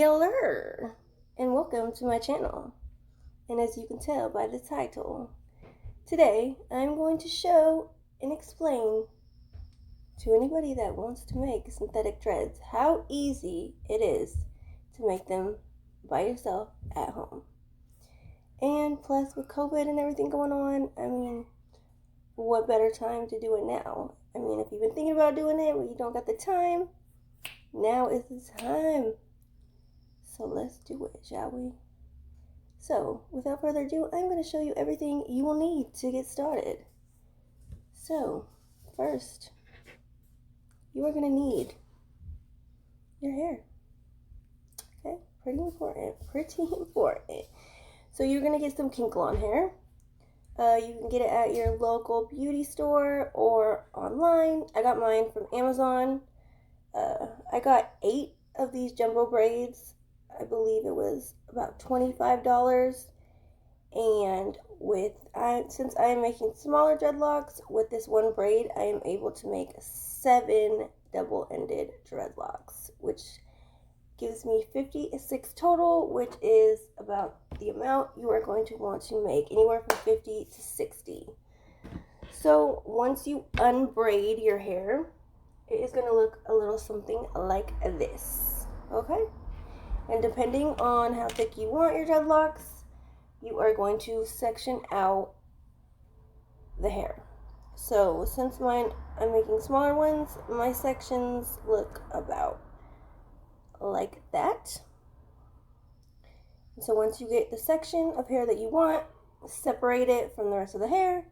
Hello and welcome to my channel. And as you can tell by the title, today I'm going to show and explain to anybody that wants to make synthetic dreads how easy it is to make them by yourself at home. And plus with COVID and everything going on, I mean, what better time to do it now? I mean, if you've been thinking about doing it but you don't got the time, now is the time. So let's do it, shall we? So, without further ado, I'm going to show you everything you will need to get started. So, first, you are going to need your hair. Okay, pretty important. So, you're going to get some Kanekalon hair. You can get it at your local beauty store or online. I got mine from Amazon. I got 8 of these jumbo braids. I believe it was about $25, and since I am making smaller dreadlocks with this one braid, I am able to make 7 double-ended dreadlocks, which gives me 56 total, which is about the amount you are going to want to make, anywhere from 50 to 60. So once you unbraid your hair, it is going to look a little something like this, okay? And depending on how thick you want your dreadlocks, you are going to section out the hair. So since I'm making smaller ones, my sections look about like that. So once you get the section of hair that you want, separate it from the rest of the hair,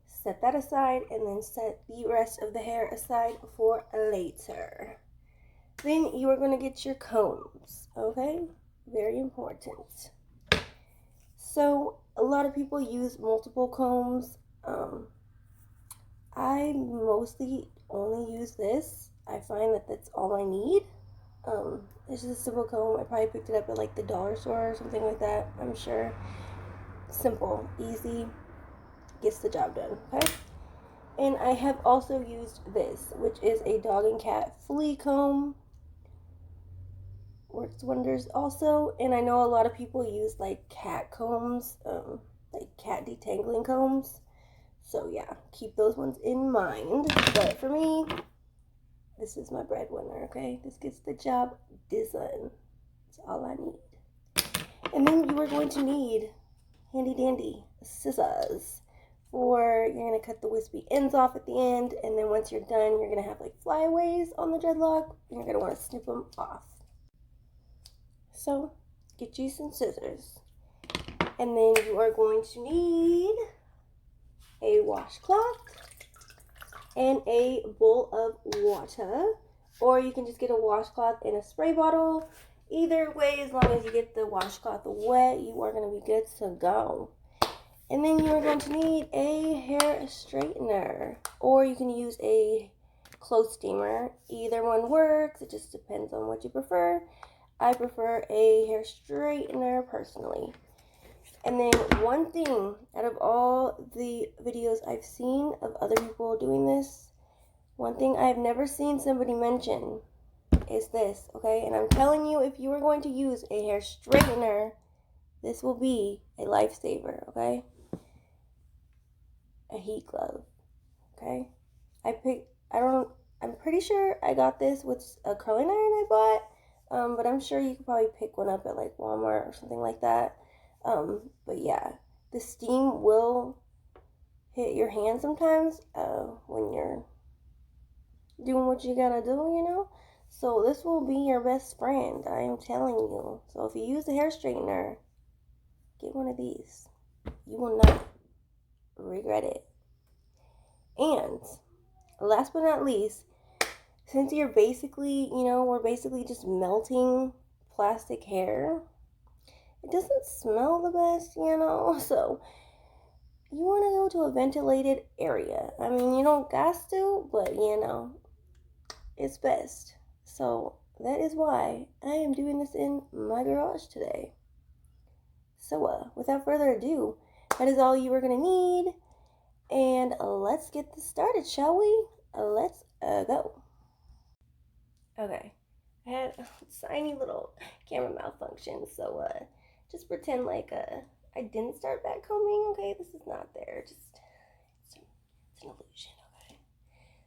set that aside, and then set the rest of the hair aside for later. Then you are going to get your combs, okay? Very important. So a lot of people use multiple combs. I mostly only use this. I find that that's all I need. It's just a simple comb. I probably picked it up at like the dollar store or something like that, I'm sure. Simple, easy, gets the job done, okay? And I have also used this, which is a dog and cat flea comb. Works wonders also. And I know a lot of people use like cat combs, like cat detangling combs. So yeah, keep those ones in mind. But for me, this is my breadwinner, okay? This gets the job done. That's all I need. And then you are going to need handy dandy scissors. Or you're going to cut the wispy ends off at the end. And then once you're done, you're going to have like flyaways on the dreadlock. And you're going to want to snip them off. So, get you some scissors. And then you are going to need a washcloth and a bowl of water. Or you can just get a washcloth in a spray bottle. Either way, as long as you get the washcloth wet, you are going to be good to go. And then you are going to need a hair straightener. Or you can use a clothes steamer. Either one works. It just depends on what you prefer. I prefer a hair straightener personally. And then one thing out of all the videos I've seen of other people doing this, one thing I've never seen somebody mention is this, okay? And I'm telling you, if you are going to use a hair straightener, this will be a lifesaver, okay? A heat glove, okay? I'm pretty sure I got this with a curling iron I bought. But I'm sure you could probably pick one up at like Walmart or something like that. But yeah, the steam will hit your hand sometimes when you're doing what you gotta do, you know? So this will be your best friend, I am telling you. So if you use a hair straightener, get one of these. You will not regret it. And last but not least, since you're basically, we're basically just melting plastic hair, it doesn't smell the best, so you want to go to a ventilated area. I mean, you don't got to, but, it's best. So that is why I am doing this in my garage today. So, without further ado, that is all you are going to need, and let's get this started, shall we? Let's go. Okay, I had a tiny little camera malfunction, so just pretend like I didn't start backcombing. Okay, this is not there. Just it's an illusion. Okay.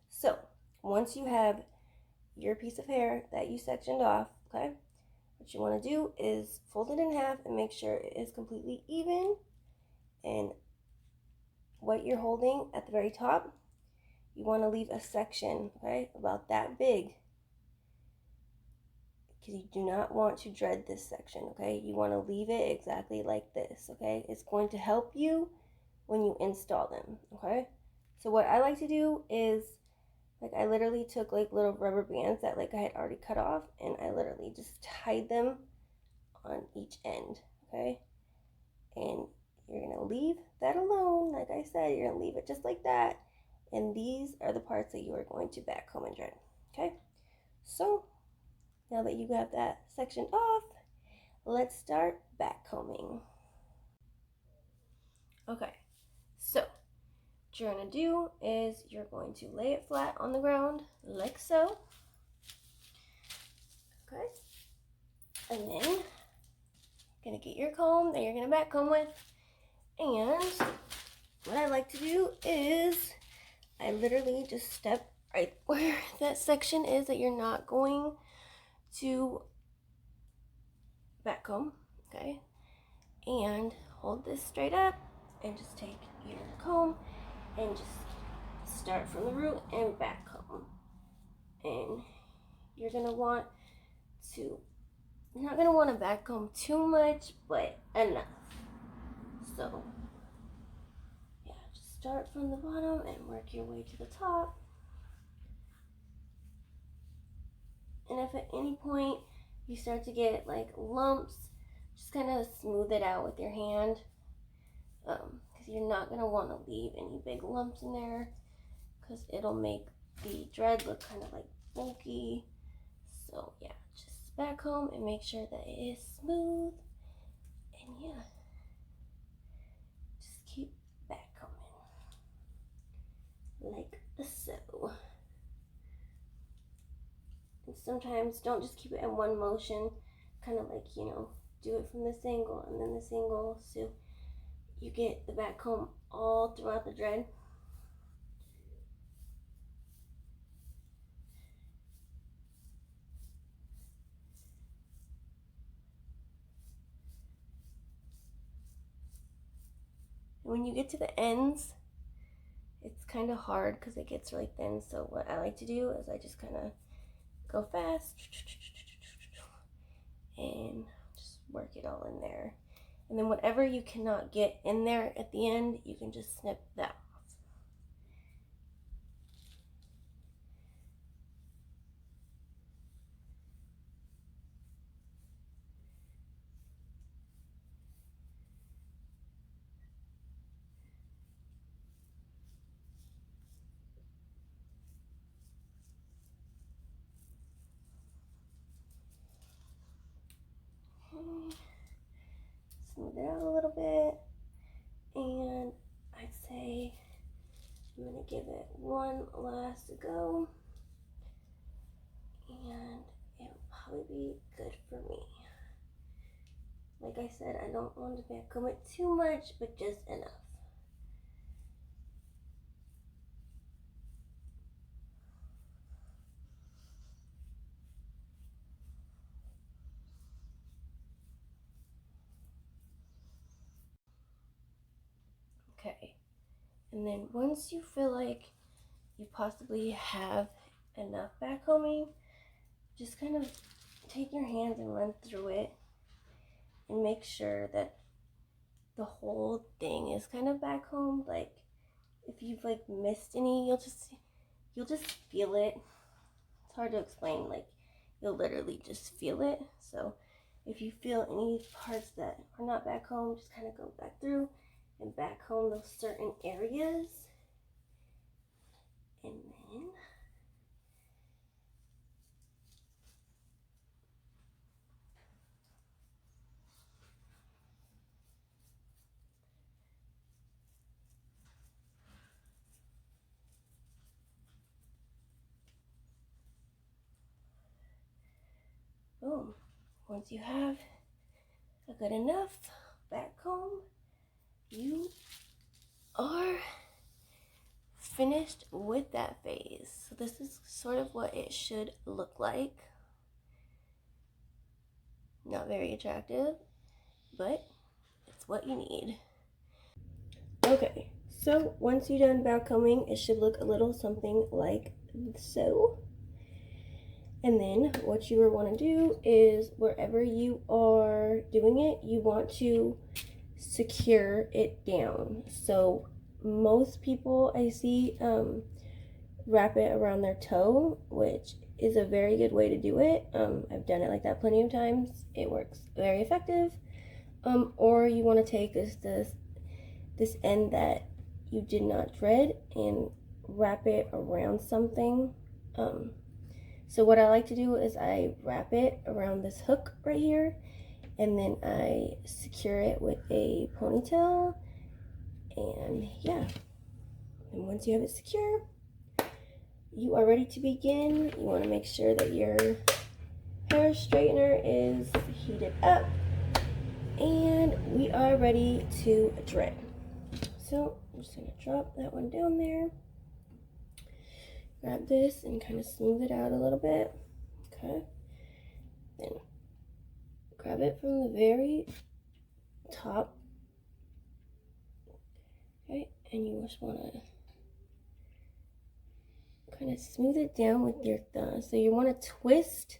So once you have your piece of hair that you sectioned off, okay, what you want to do is fold it in half and make sure it is completely even. And what you're holding at the very top, you want to leave a section, okay, about that big, because you do not want to dread this section, okay? You want to leave it exactly like this, okay? It's going to help you when you install them, okay? So what I like to do is, like, I literally took like little rubber bands that like I had already cut off, and I literally just tied them on each end, okay? And you're gonna leave that alone. Like I said, you're gonna leave it just like that. And these are the parts that you are going to backcomb and dread, okay? So now that you have that section off, let's start backcombing. Okay, so what you're gonna do is you're going to lay it flat on the ground like so. Okay, and then you're gonna get your comb that you're gonna backcomb with. And what I like to do is I literally just step right where that section is that you're not going to backcomb, okay? And hold this straight up and just take your comb and just start from the root and backcomb. And you're not gonna want to backcomb too much, but enough. So yeah, just start from the bottom and work your way to the top. And if at any point you start to get like lumps, just kind of smooth it out with your hand, because you're not going to want to leave any big lumps in there, because it'll make the dread look kind of like bulky. So yeah, just backcomb and make sure that it is smooth, and yeah, just keep backcombing like so. And sometimes don't just keep it in one motion, kind of like, you know, do it from this angle and then this angle, so you get the backcomb all throughout the dread. And when you get to the ends, it's kind of hard because it gets really thin, so what I like to do is I just kind of go fast and just work it all in there. And then whatever you cannot get in there at the end, you can just snip that off. Okay. Smooth it out a little bit, and I'd say I'm gonna give it one last go, and it'll probably be good for me. Like I said, I don't want to backcomb it too much, but just enough. Okay, and then once you feel like you possibly have enough backcombing, just kind of take your hands and run through it and make sure that the whole thing is kind of backcombed. Like if you've like missed any, you'll just feel it. It's hard to explain, like you'll literally just feel it. So if you feel any parts that are not backcombed, just kind of go back through and backcomb those certain areas. And then once you have a good enough back comb, you are finished with that phase. So this is sort of what it should look like. Not very attractive, but it's what you need. Okay, so once you're done back combing, it should look a little something like so. And then what you want to do is wherever you are doing it, you want to secure it down. So most people I see wrap it around their toe, which is a very good way to do it. I've done it like that plenty of times. It works very effective. Or you want to take this end that you did not thread and wrap it around something. So what I like to do is I wrap it around this hook right here, and then I secure it with a ponytail, and yeah. And once you have it secure, you are ready to begin. You want to make sure that your hair straightener is heated up, and we are ready to dread. So I'm just going to drop that one down there. Grab this and kind of smooth it out a little bit. Okay. Then grab it from the very top. Okay. And you just want to kind of smooth it down with your thumb. So you want to twist,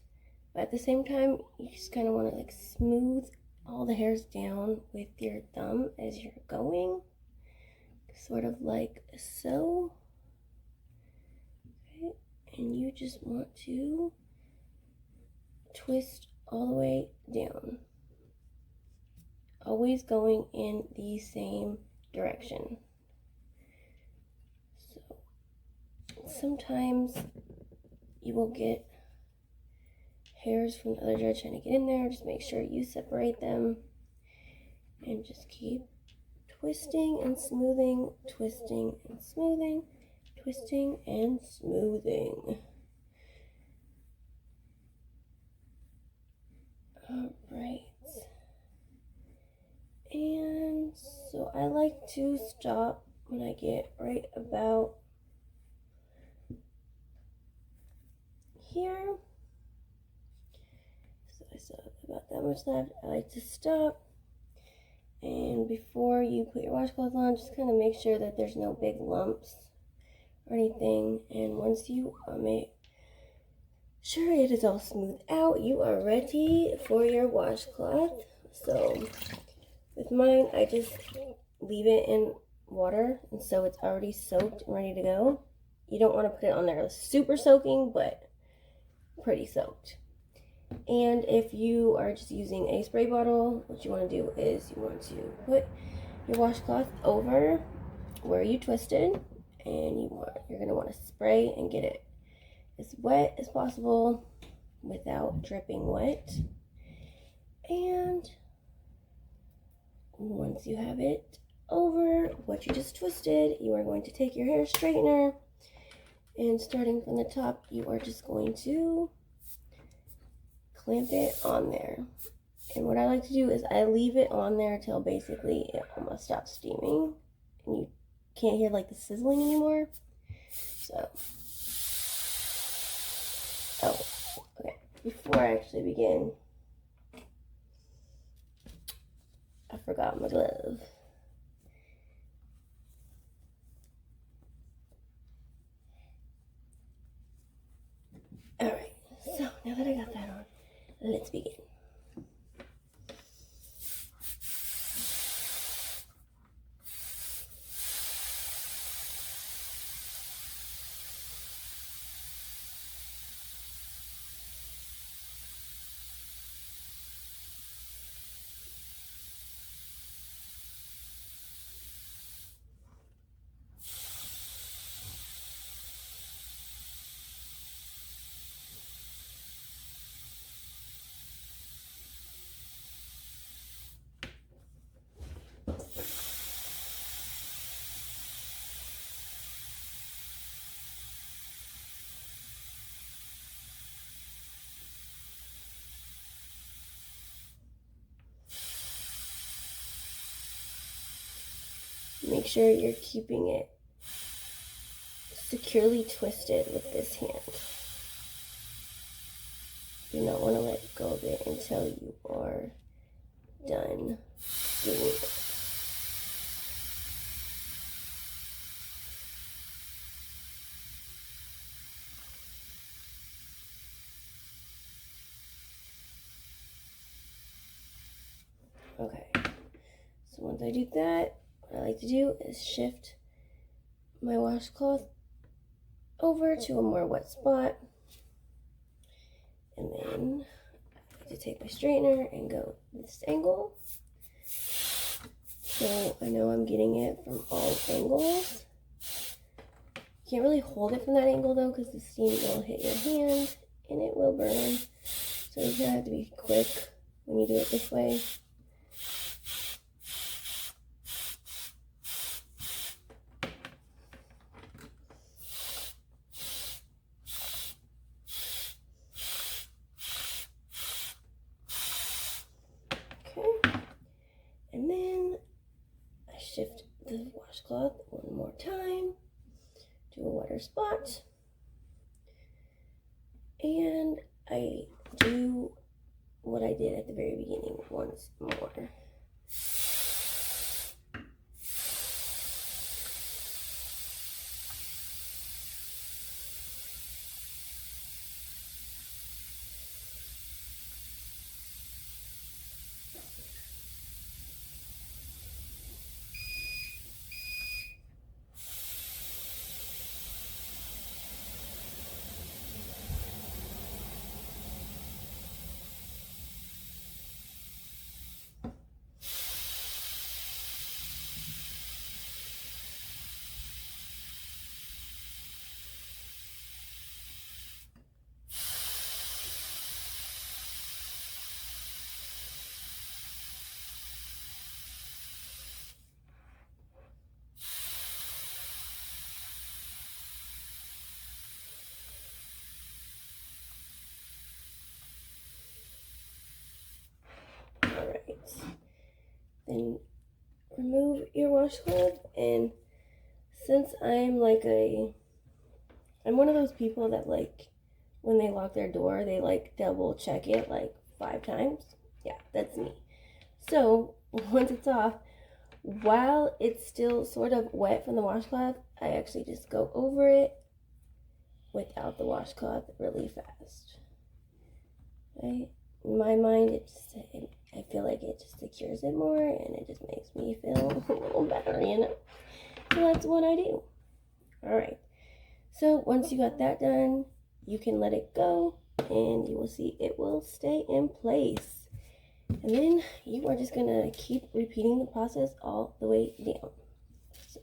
but at the same time, you just kind of want to like smooth all the hairs down with your thumb as you're going. Sort of like so. And you just want to twist all the way down, always going in the same direction. So sometimes you will get hairs from the other dread trying to get in there. Just make sure you separate them and just keep twisting and smoothing, twisting and smoothing, twisting and smoothing. All right. And so I like to stop when I get right about here. So I still have about that much left. I like to stop. And before you put your washcloth on, just kind of make sure that there's no big lumps or anything. And once you make sure it is all smoothed out, you are ready for your washcloth. So with mine, I just leave it in water, and so it's already soaked and ready to go. You don't want to put it on there super soaking, but pretty soaked. And if you are just using a spray bottle, what you want to do is you want to put your washcloth over where you twisted, and you're going to want to spray and get it as wet as possible without dripping wet. And once you have it over what you just twisted, you are going to take your hair straightener, and starting from the top, you are just going to clamp it on there. And what I like to do is I leave it on there till basically it almost stops steaming and you can't hear like the sizzling anymore. So, okay, before I actually begin, I forgot my glove. Alright, so now that I got that on, let's begin. Make sure you're keeping it securely twisted with this hand. Do not want to let go of it until you are done doing it. Okay, so once I do that, what I like to do is shift my washcloth over to a more wet spot, and then I like to take my straightener and go this angle. So I know I'm getting it from all angles. You can't really hold it from that angle though, because the steam will hit your hand and it will burn. So you kind of have to be quick when you do it this way. Okay, and then I shift the washcloth one more time to a wetter spot, and I do what I did at the very beginning once more. Alright, then remove your washcloth, and since I'm one of those people that like when they lock their door, they like double check it like 5 times. Yeah, that's me. So once it's off, while it's still sort of wet from the washcloth, I actually just go over it without the washcloth really fast. Right? In my mind, I feel like it just secures it more, and it just makes me feel a little better, you know? So that's what I do. Alright, so once you got that done, you can let it go, and you will see it will stay in place. And then you are just gonna keep repeating the process all the way down. So,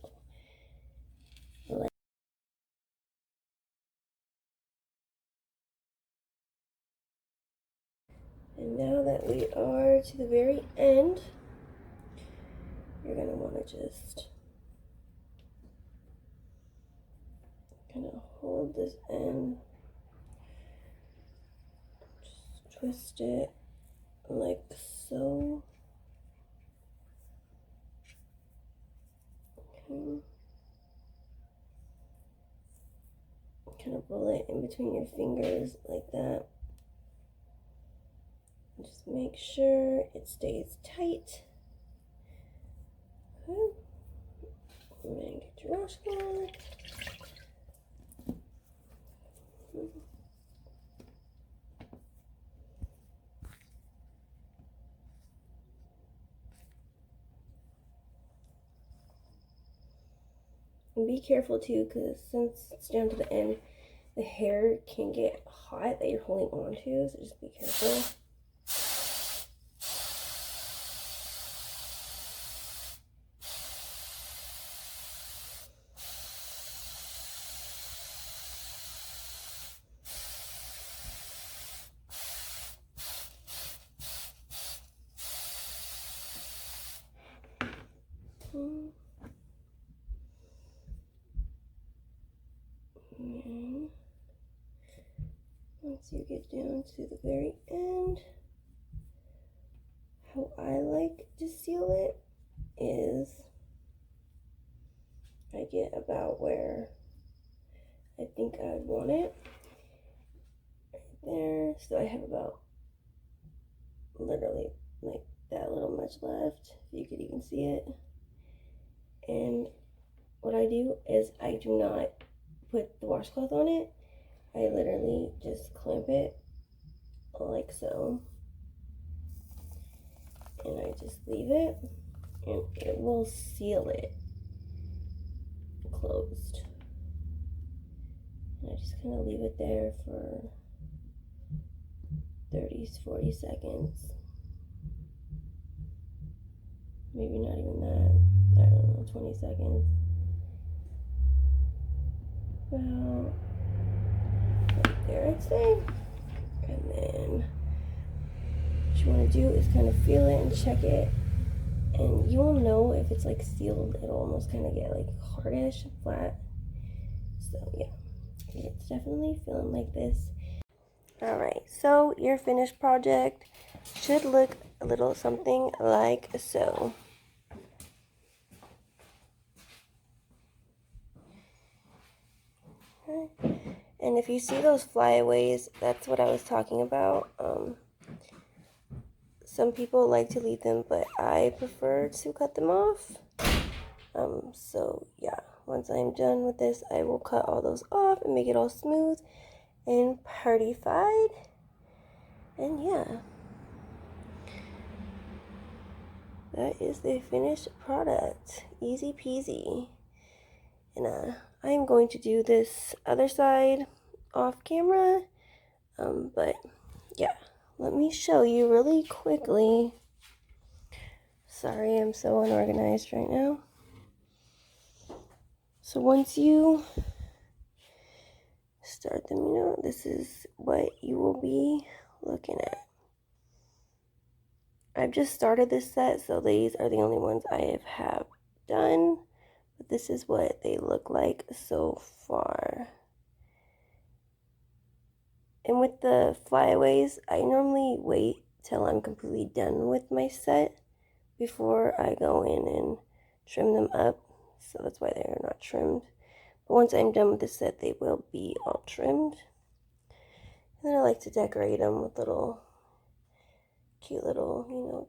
and now that we are to the very end, you're gonna wanna just kind of hold this end, just twist it like so. Okay. Kind of roll it in between your fingers like that. And just make sure it stays tight. Okay. And then get your washcloth. And be careful too, because since it's down to the end, the hair can get hot that you're holding on to, so just be careful. And once you get down to the very end, how I like to seal it is like it about where I think I want it. Right there. So I have about literally like that little much left. You could even see it. And what I do is I do not put the washcloth on it. I literally just clamp it like so. And I just leave it, and it will seal it closed. And I just kind of leave it there for 30-40 seconds. Maybe not even that. I don't know, 20 seconds. About right there, I'd say. And then what you want to do is kind of feel it and check it. And you'll know if it's like sealed, it'll almost kind of get like hardish and flat. So yeah, it's definitely feeling like this. Alright, so your finished project should look a little something like so. Okay. And if you see those flyaways, that's what I was talking about. Some people like to leave them, but I prefer to cut them off. So yeah, once I'm done with this, I will cut all those off and make it all smooth and party-fied. And yeah, that is the finished product. Easy peasy. And I am going to do this other side off camera. But yeah, let me show you really quickly. Sorry, I'm so unorganized right now. So once you start them, you know, this is what you will be looking at. I've just started this set, so these are the only ones I have done. But this is what they look like so far. And with the flyaways, I normally wait till I'm completely done with my set before I go in and trim them up. So that's why they're not trimmed. But once I'm done with the set, they will be all trimmed. And then I like to decorate them with little, cute little, you know,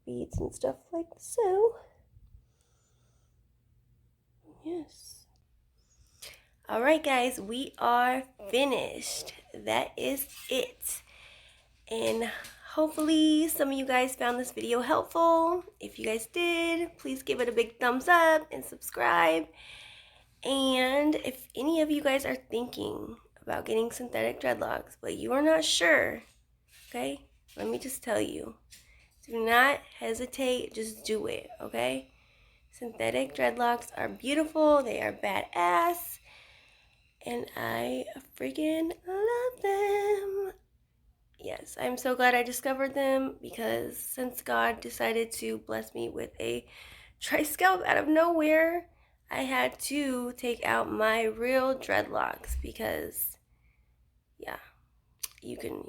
beads and stuff like so. Yes. Alright guys, we are finished. That is it. And hopefully some of you guys found this video helpful. If you guys did, please give it a big thumbs up and subscribe. And if any of you guys are thinking about getting synthetic dreadlocks, but you are not sure, okay, let me just tell you, do not hesitate, just do it, okay? Synthetic dreadlocks are beautiful, they are badass, and I freaking love them. Yes, I'm so glad I discovered them, because since God decided to bless me with a tri-scalp out of nowhere, I had to take out my real dreadlocks, because yeah, you can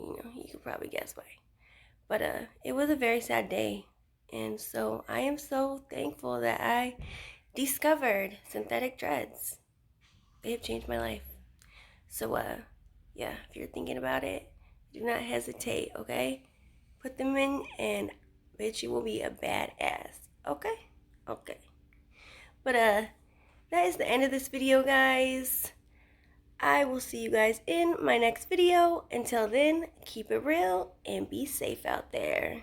probably guess why. But it was a very sad day, and so I am so thankful that I discovered synthetic dreads. They have changed my life. So yeah, if you're thinking about it, do not hesitate, okay? Put them in, and bitch, you will be a badass, okay? Okay. But that is the end of this video, guys. I will see you guys in my next video. Until then, keep it real and be safe out there.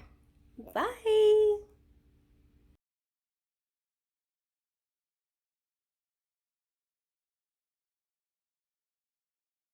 Bye.